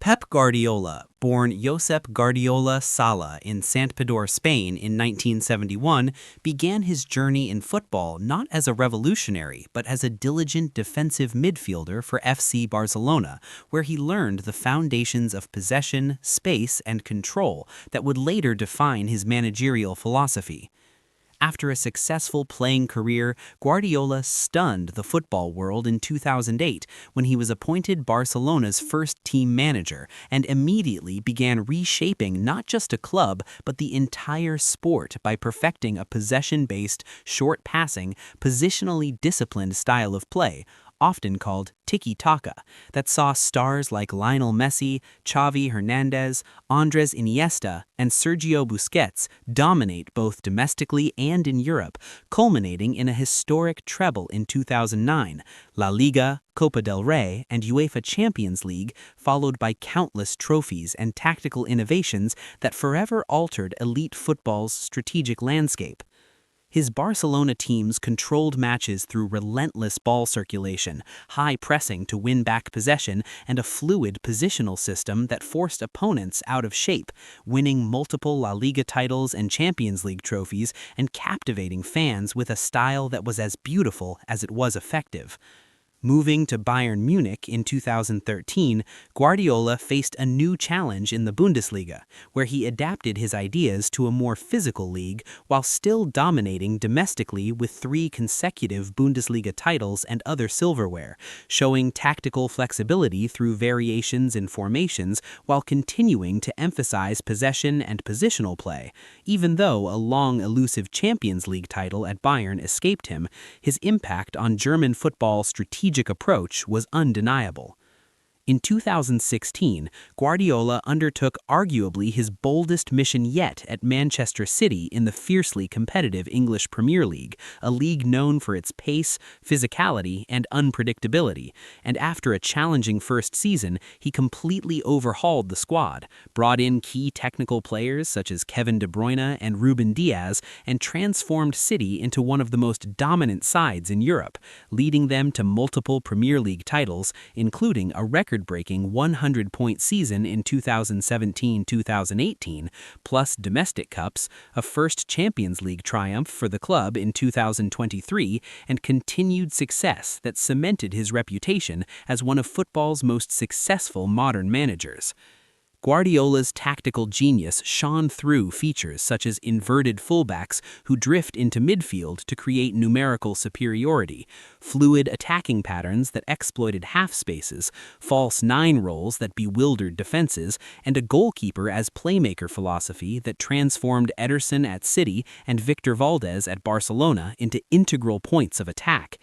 Pep Guardiola, born Josep Guardiola Sala in Santpedor, Spain in 1971, began his journey in football not as a revolutionary but as a diligent defensive midfielder for FC Barcelona, where he learned the foundations of possession, space, and control that would later define his managerial philosophy. After a successful playing career, Guardiola stunned the football world in 2008 when he was appointed Barcelona's first team manager and immediately began reshaping not just a club but the entire sport by perfecting a possession-based, short-passing, positionally disciplined style of play, often called tiki-taka, that saw stars like Lionel Messi, Xavi Hernandez, Andres Iniesta, and Sergio Busquets dominate both domestically and in Europe, culminating in a historic treble in 2009, La Liga, Copa del Rey, and UEFA Champions League, followed by countless trophies and tactical innovations that forever altered elite football's strategic landscape. His Barcelona teams controlled matches through relentless ball circulation, high pressing to win back possession, and a fluid positional system that forced opponents out of shape, winning multiple La Liga titles and Champions League trophies and captivating fans with a style that was as beautiful as it was effective. Moving to Bayern Munich in 2013, Guardiola faced a new challenge in the Bundesliga, where he adapted his ideas to a more physical league while still dominating domestically with 3 consecutive Bundesliga titles and other silverware, showing tactical flexibility through variations in formations while continuing to emphasize possession and positional play. Even though a long elusive Champions League title at Bayern escaped him, his impact on German football's strategic approach was undeniable. In 2016, Guardiola undertook arguably his boldest mission yet at Manchester City in the fiercely competitive English Premier League, a league known for its pace, physicality, and unpredictability, and after a challenging first season, he completely overhauled the squad, brought in key technical players such as Kevin De Bruyne and Ruben Diaz, and transformed City into one of the most dominant sides in Europe, leading them to multiple Premier League titles, including a record-breaking 100-point season in 2017-2018, plus domestic cups, a first Champions League triumph for the club in 2023, and continued success that cemented his reputation as one of football's most successful modern managers. Guardiola's tactical genius shone through features such as inverted fullbacks who drift into midfield to create numerical superiority, fluid attacking patterns that exploited half spaces, false nine roles that bewildered defenses, and a goalkeeper as playmaker philosophy that transformed Ederson at City and Victor Valdez at Barcelona into integral points of attack.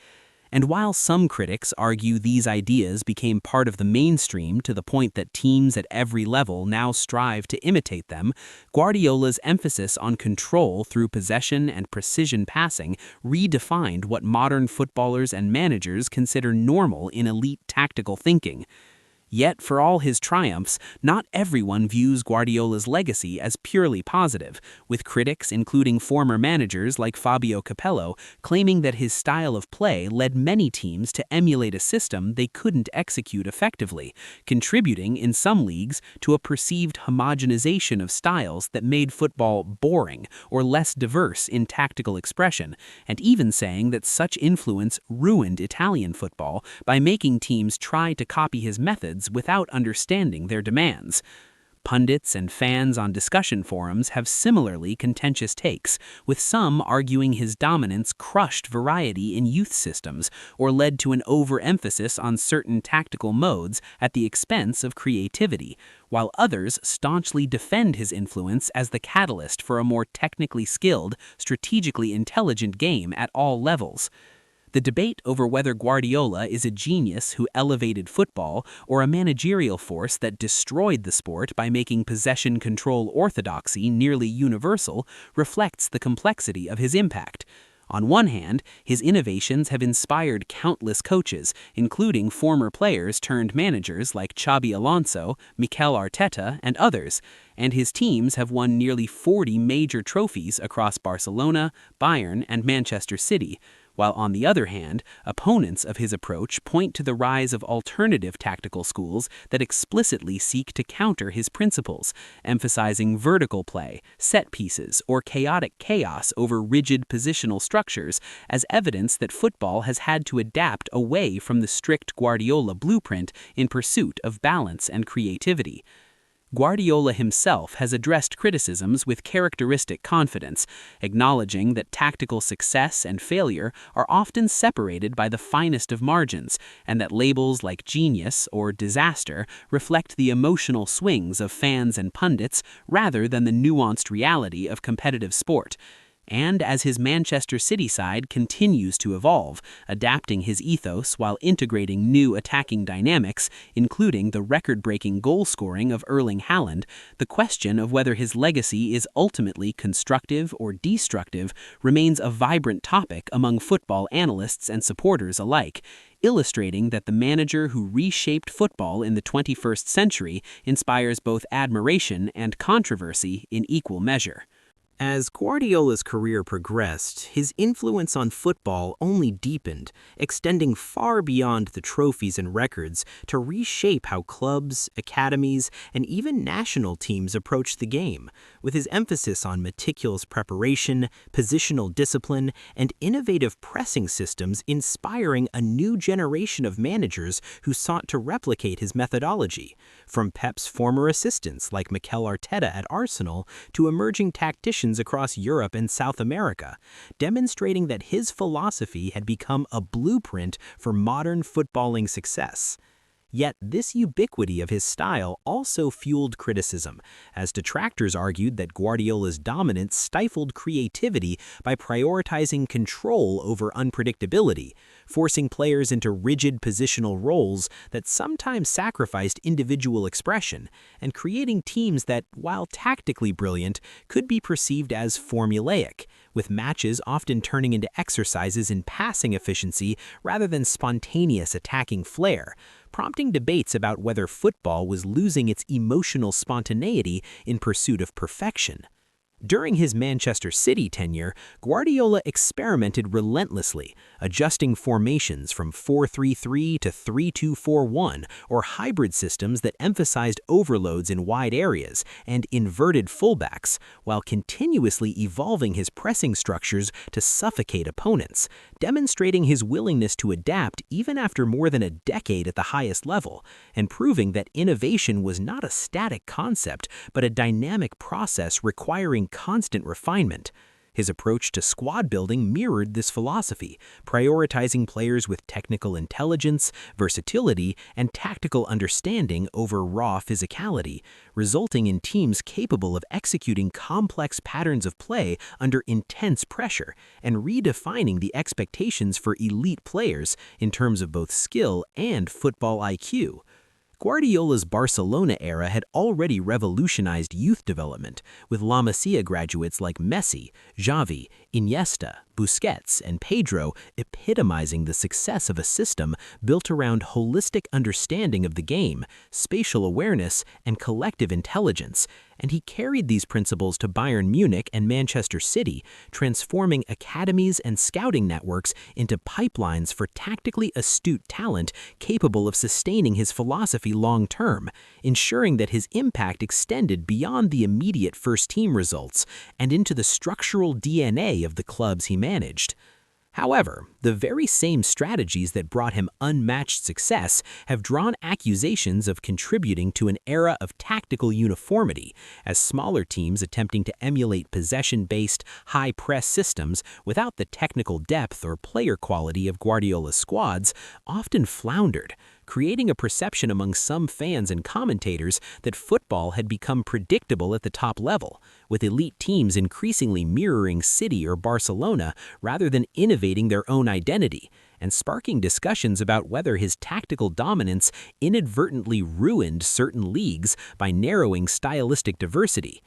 And while some critics argue these ideas became part of the mainstream to the point that teams at every level now strive to imitate them, Guardiola's emphasis on control through possession and precision passing redefined what modern footballers and managers consider normal in elite tactical thinking. Yet, for all his triumphs, not everyone views Guardiola's legacy as purely positive, with critics, including former managers like Fabio Capello, claiming that his style of play led many teams to emulate a system they couldn't execute effectively, contributing, in some leagues, to a perceived homogenization of styles that made football boring or less diverse in tactical expression, and even saying that such influence ruined Italian football by making teams try to copy his methods without understanding their demands. Pundits and fans on discussion forums have similarly contentious takes, with some arguing his dominance crushed variety in youth systems or led to an overemphasis on certain tactical modes at the expense of creativity, while others staunchly defend his influence as the catalyst for a more technically skilled, strategically intelligent game at all levels. The debate over whether Guardiola is a genius who elevated football or a managerial force that destroyed the sport by making possession control orthodoxy nearly universal reflects the complexity of his impact. On one hand, his innovations have inspired countless coaches, including former players turned managers like Xabi Alonso, Mikel Arteta, and others, and his teams have won nearly 40 major trophies across Barcelona, Bayern, and Manchester City, while on the other hand, opponents of his approach point to the rise of alternative tactical schools that explicitly seek to counter his principles, emphasizing vertical play, set pieces, or chaotic chaos over rigid positional structures as evidence that football has had to adapt away from the strict Guardiola blueprint in pursuit of balance and creativity. Guardiola himself has addressed criticisms with characteristic confidence, acknowledging that tactical success and failure are often separated by the finest of margins, and that labels like genius or disaster reflect the emotional swings of fans and pundits rather than the nuanced reality of competitive sport. And as his Manchester City side continues to evolve, adapting his ethos while integrating new attacking dynamics, including the record-breaking goal scoring of Erling Haaland, the question of whether his legacy is ultimately constructive or destructive remains a vibrant topic among football analysts and supporters alike, illustrating that the manager who reshaped football in the 21st century inspires both admiration and controversy in equal measure. As Guardiola's career progressed, his influence on football only deepened, extending far beyond the trophies and records to reshape how clubs, academies, and even national teams approach the game, with his emphasis on meticulous preparation, positional discipline, and innovative pressing systems inspiring a new generation of managers who sought to replicate his methodology, from Pep's former assistants like Mikel Arteta at Arsenal to emerging tacticians across Europe and South America, demonstrating that his philosophy had become a blueprint for modern footballing success. Yet this ubiquity of his style also fueled criticism, as detractors argued that Guardiola's dominance stifled creativity by prioritizing control over unpredictability, forcing players into rigid positional roles that sometimes sacrificed individual expression, and creating teams that, while tactically brilliant, could be perceived as formulaic, with matches often turning into exercises in passing efficiency rather than spontaneous attacking flair, prompting debates about whether football was losing its emotional spontaneity in pursuit of perfection. During his Manchester City tenure, Guardiola experimented relentlessly, adjusting formations from 4-3-3 to 3-2-4-1, or hybrid systems that emphasized overloads in wide areas and inverted fullbacks, while continuously evolving his pressing structures to suffocate opponents, demonstrating his willingness to adapt even after more than a decade at the highest level, and proving that innovation was not a static concept but a dynamic process requiring constant refinement. His approach to squad building mirrored this philosophy, prioritizing players with technical intelligence, versatility, and tactical understanding over raw physicality, resulting in teams capable of executing complex patterns of play under intense pressure and redefining the expectations for elite players in terms of both skill and football IQ. Guardiola's Barcelona era had already revolutionized youth development, with La Masia graduates like Messi, Xavi, Iniesta, Busquets, and Pedro epitomizing the success of a system built around holistic understanding of the game, spatial awareness, and collective intelligence, and he carried these principles to Bayern Munich and Manchester City, transforming academies and scouting networks into pipelines for tactically astute talent capable of sustaining his philosophy long-term, ensuring that his impact extended beyond the immediate first-team results and into the structural DNA of the clubs he managed. However, the very same strategies that brought him unmatched success have drawn accusations of contributing to an era of tactical uniformity, as smaller teams attempting to emulate possession-based, high-press systems without the technical depth or player quality of Guardiola's squads often floundered, creating a perception among some fans and commentators that football had become predictable at the top level, with elite teams increasingly mirroring City or Barcelona rather than innovating their own identity, and sparking discussions about whether his tactical dominance inadvertently ruined certain leagues by narrowing stylistic diversity.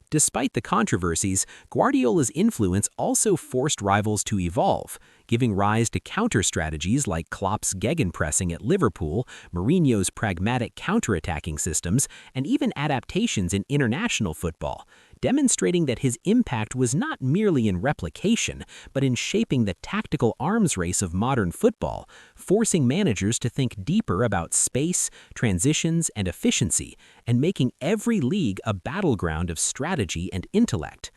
Despite the controversies, Guardiola's influence also forced rivals to evolve, giving rise to counter-strategies like Klopp's gegenpressing at Liverpool, Mourinho's pragmatic counter-attacking systems, and even adaptations in international football, demonstrating that his impact was not merely in replication, but in shaping the tactical arms race of modern football, forcing managers to think deeper about space, transitions, and efficiency, and making every league a battleground of strategy and intellect.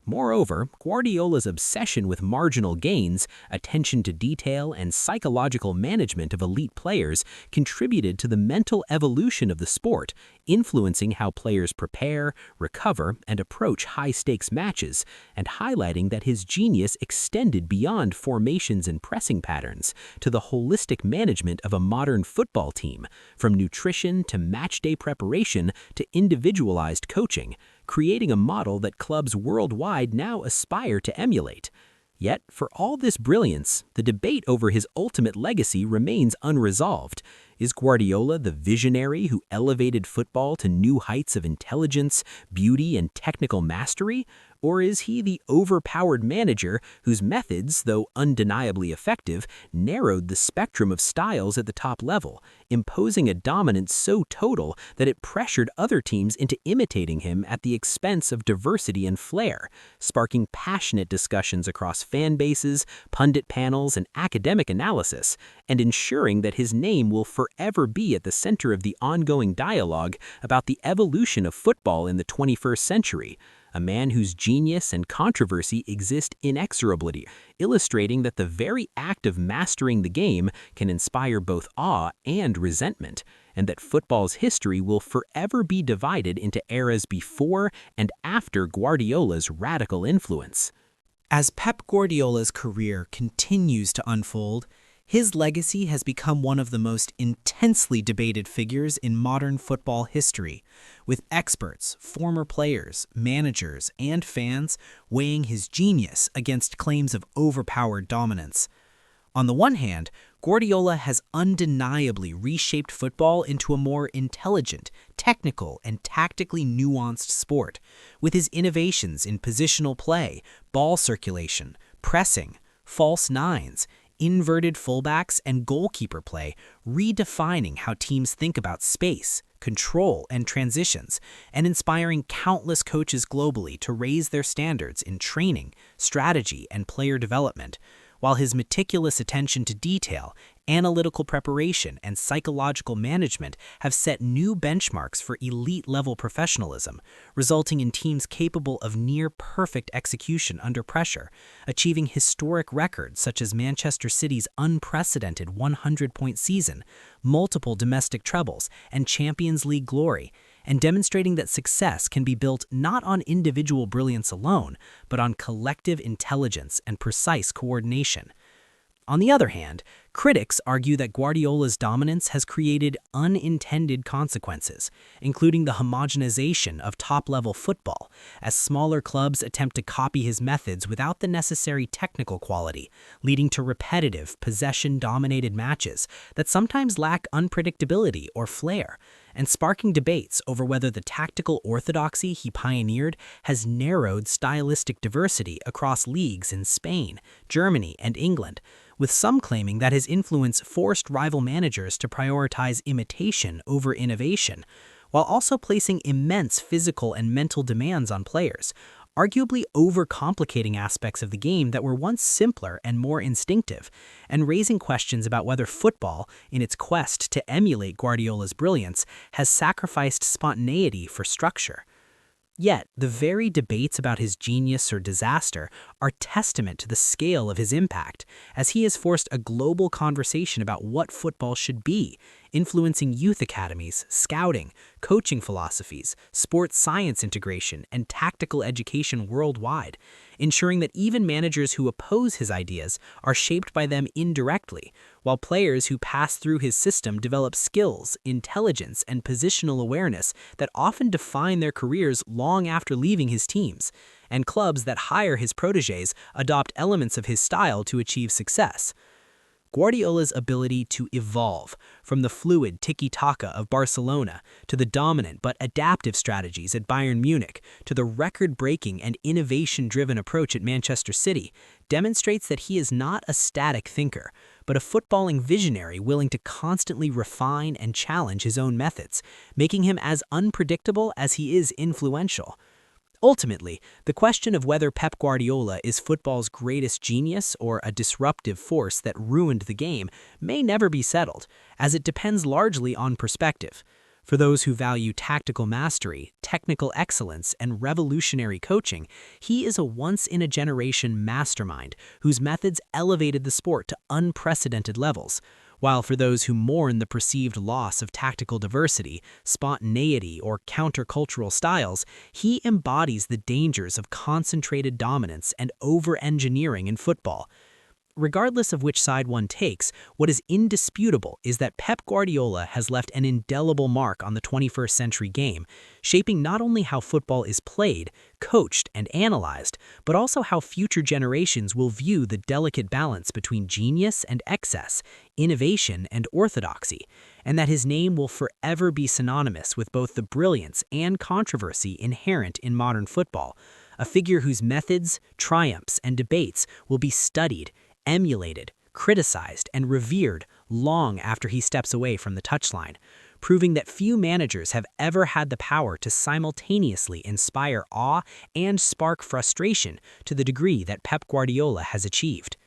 Moreover, Guardiola's obsession with marginal gains, attention to detail, and psychological management of elite players contributed to the mental evolution of the sport, influencing how players prepare, recover, and approach high-stakes matches, and highlighting that his genius extended beyond formations and pressing patterns to the holistic management of a modern football team, from nutrition to match-day preparation to individualized coaching, creating a model that clubs worldwide now aspire to emulate. Yet, for all this brilliance, the debate over his ultimate legacy remains unresolved. Is Guardiola the visionary who elevated football to new heights of intelligence, beauty, and technical mastery? Or is he the overpowered manager whose methods, though undeniably effective, narrowed the spectrum of styles at the top level, imposing a dominance so total that it pressured other teams into imitating him at the expense of diversity and flair, sparking passionate discussions across fan bases, pundit panels, and academic analysis, and ensuring that his name will forever be at the center of the ongoing dialogue about the evolution of football in the 21st century. A man whose genius and controversy exist inexorably, illustrating that the very act of mastering the game can inspire both awe and resentment, and that football's history will forever be divided into eras before and after Guardiola's radical influence. As Pep Guardiola's career continues to unfold, his legacy has become one of the most intensely debated figures in modern football history, with experts, former players, managers, and fans weighing his genius against claims of overpowered dominance. On the one hand, Guardiola has undeniably reshaped football into a more intelligent, technical, and tactically nuanced sport, with his innovations in positional play, ball circulation, pressing, false nines, inverted fullbacks, and goalkeeper play, redefining how teams think about space, control, and transitions, and inspiring countless coaches globally to raise their standards in training, strategy, and player development. While his meticulous attention to detail, analytical preparation, and psychological management have set new benchmarks for elite-level professionalism, resulting in teams capable of near-perfect execution under pressure, achieving historic records such as Manchester City's unprecedented 100-point season, multiple domestic trebles, and Champions League glory, and demonstrating that success can be built not on individual brilliance alone, but on collective intelligence and precise coordination. On the other hand, critics argue that Guardiola's dominance has created unintended consequences, including the homogenization of top-level football, as smaller clubs attempt to copy his methods without the necessary technical quality, leading to repetitive, possession-dominated matches that sometimes lack unpredictability or flair, and sparking debates over whether the tactical orthodoxy he pioneered has narrowed stylistic diversity across leagues in Spain, Germany, and England, with some claiming that his influence forced rival managers to prioritize imitation over innovation, while also placing immense physical and mental demands on players, arguably overcomplicating aspects of the game that were once simpler and more instinctive, and raising questions about whether football, in its quest to emulate Guardiola's brilliance, has sacrificed spontaneity for structure. Yet, the very debates about his genius or disaster are testament to the scale of his impact, as he has forced a global conversation about what football should be, influencing youth academies, scouting, coaching philosophies, sports science integration, and tactical education worldwide, ensuring that even managers who oppose his ideas are shaped by them indirectly, while players who pass through his system develop skills, intelligence, and positional awareness that often define their careers long after leaving his teams, and clubs that hire his protégés adopt elements of his style to achieve success. Guardiola's ability to evolve, from the fluid tiki-taka of Barcelona to the dominant but adaptive strategies at Bayern Munich to the record-breaking and innovation-driven approach at Manchester City, demonstrates that he is not a static thinker, but a footballing visionary willing to constantly refine and challenge his own methods, making him as unpredictable as he is influential. Ultimately, the question of whether Pep Guardiola is football's greatest genius or a disruptive force that ruined the game may never be settled, as it depends largely on perspective. For those who value tactical mastery, technical excellence, and revolutionary coaching, he is a once-in-a-generation mastermind whose methods elevated the sport to unprecedented levels. While for those who mourn the perceived loss of tactical diversity, spontaneity, or countercultural styles, he embodies the dangers of concentrated dominance and over-engineering in football. Regardless of which side one takes, what is indisputable is that Pep Guardiola has left an indelible mark on the 21st century game, shaping not only how football is played, coached, and analyzed, but also how future generations will view the delicate balance between genius and excess, innovation and orthodoxy, and that his name will forever be synonymous with both the brilliance and controversy inherent in modern football, a figure whose methods, triumphs, and debates will be studied, emulated, criticized, and revered long after he steps away from the touchline, proving that few managers have ever had the power to simultaneously inspire awe and spark frustration to the degree that Pep Guardiola has achieved.